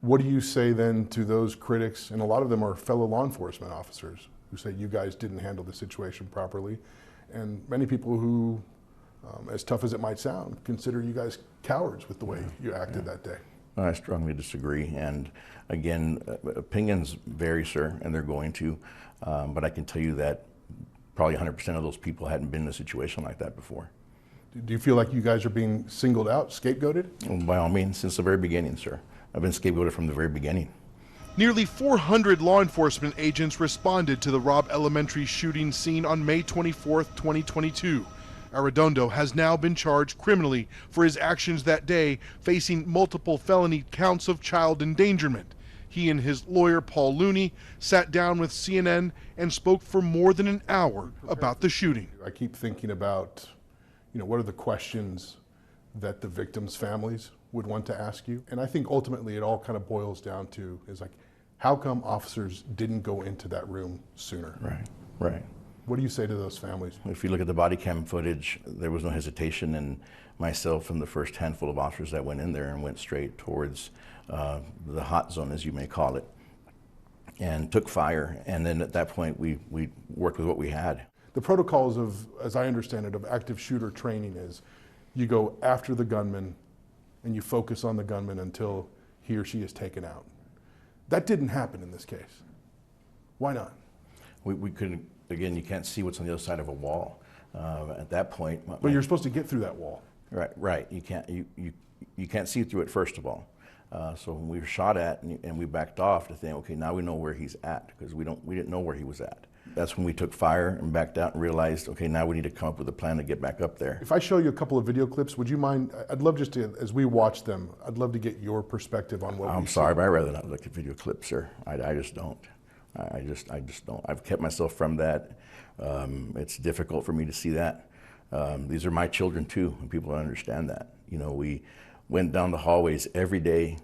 What do you say then to those critics, and a lot of them are fellow law enforcement officers, who say you guys didn't handle the situation properly, and many people who, as tough as it might sound, consider you guys cowards with the way you acted that day? I strongly disagree, and again, opinions vary, sir, and they're going to, but I can tell you that probably 100% of those people hadn't been in a situation like that before. Do you feel like you guys are being singled out, scapegoated? Well, by all means, since the very beginning, sir. I've been scapegoated from the very beginning. Nearly 400 law enforcement agents responded to the Robb Elementary shooting scene on May 24, 2022. Arredondo has now been charged criminally for his actions that day, facing multiple felony counts of child endangerment. He and his lawyer, Paul Looney, sat down with CNN and spoke for more than an hour about the shooting. I keep thinking about, what are the questions that the victims' families would want to ask you? And I think ultimately it all kind of boils down to is like, how come officers didn't go into that room sooner? Right. What do you say to those families? If you look at the body cam footage, there was no hesitation, and myself and the first handful of officers that went in there and went straight towards the hot zone, as you may call it, and took fire. And then at that point, we worked with what we had. The protocols of, as I understand it, of active shooter training is you go after the gunman and you focus on the gunman until he or she is taken out. That didn't happen in this case. Why not? We couldn't, again, you can't see what's on the other side of a wall. At that point. But you're supposed to get through that wall. Right. You can't see through it, first of all. So when we were shot at and we backed off to think, okay, now we know where he's at, because we didn't know where he was at. That's when we took fire and backed out and realized, okay, now we need to come up with a plan to get back up there. If I show you a couple of video clips, would you mind? I'd love just to, as we watch them, I'd love to get your perspective on what I'm sorry, but I'd rather not look at video clips, sir. I just don't. I just don't. I've kept myself from that. It's difficult for me to see that. These are my children too, and people don't understand that. We went down the hallways every day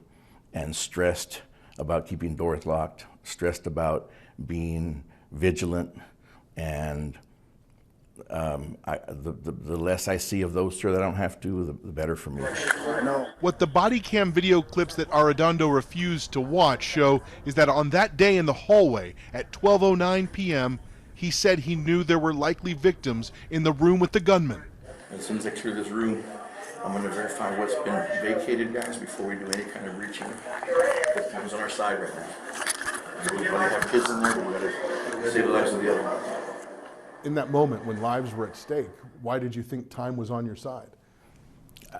and stressed about keeping doors locked, stressed about being vigilant, and the less I see of those, sir, that I don't have to, the better for me. What the body cam video clips that Arredondo refused to watch show is that on that day in the hallway at 12:09 p.m., he said he knew there were likely victims in the room with the gunman. As soon as I clear this room, I'm going to verify what's been vacated, guys, before we do any kind of reaching. The time's on our side right now. We have kids in there, but we got to save the lives of the other ones. In that moment when lives were at stake, why did you think time was on your side?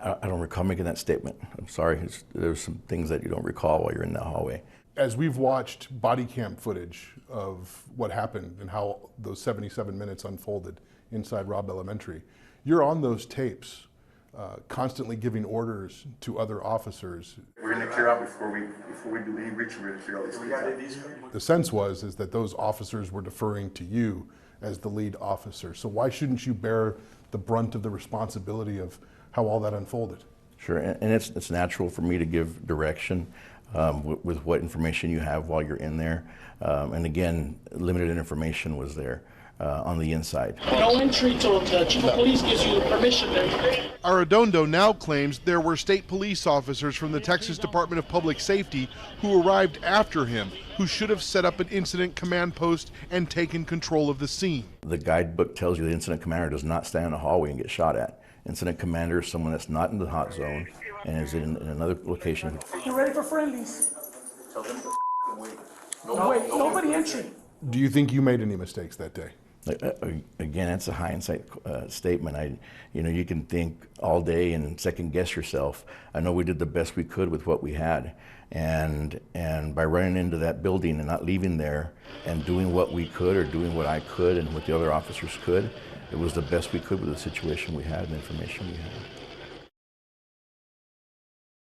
I don't recall making that statement. I'm sorry. There's some things that you don't recall while you're in that hallway. As we've watched body cam footage of what happened and how those 77 minutes unfolded inside Robb Elementary, you're on those tapes, constantly giving orders to other officers. We're going to clear out before we do any reaching. We're going to clear all these things out. The sense is that those officers were deferring to you as the lead officer. So why shouldn't you bear the brunt of the responsibility of how all that unfolded? Sure, and it's natural for me to give direction with what information you have while you're in there. And again, limited information was there on the inside. No entry till the chief of police gives you permission. Arredondo now claims there were state police officers from the Texas Department of Public Safety who arrived after him, who should have set up an incident command post and taken control of the scene. The guidebook tells you the incident commander does not stand in a hallway and get shot at. Incident commander is someone that's not in the hot zone and is in another location. You ready for friendlies? No, wait, nobody entry. Do you think you made any mistakes that day? Again, that's a hindsight statement. You can think all day and second guess yourself. I know we did the best we could with what we had, and by running into that building and not leaving there and doing what we could, or doing what I could and what the other officers could, it was the best we could with the situation we had and the information we had.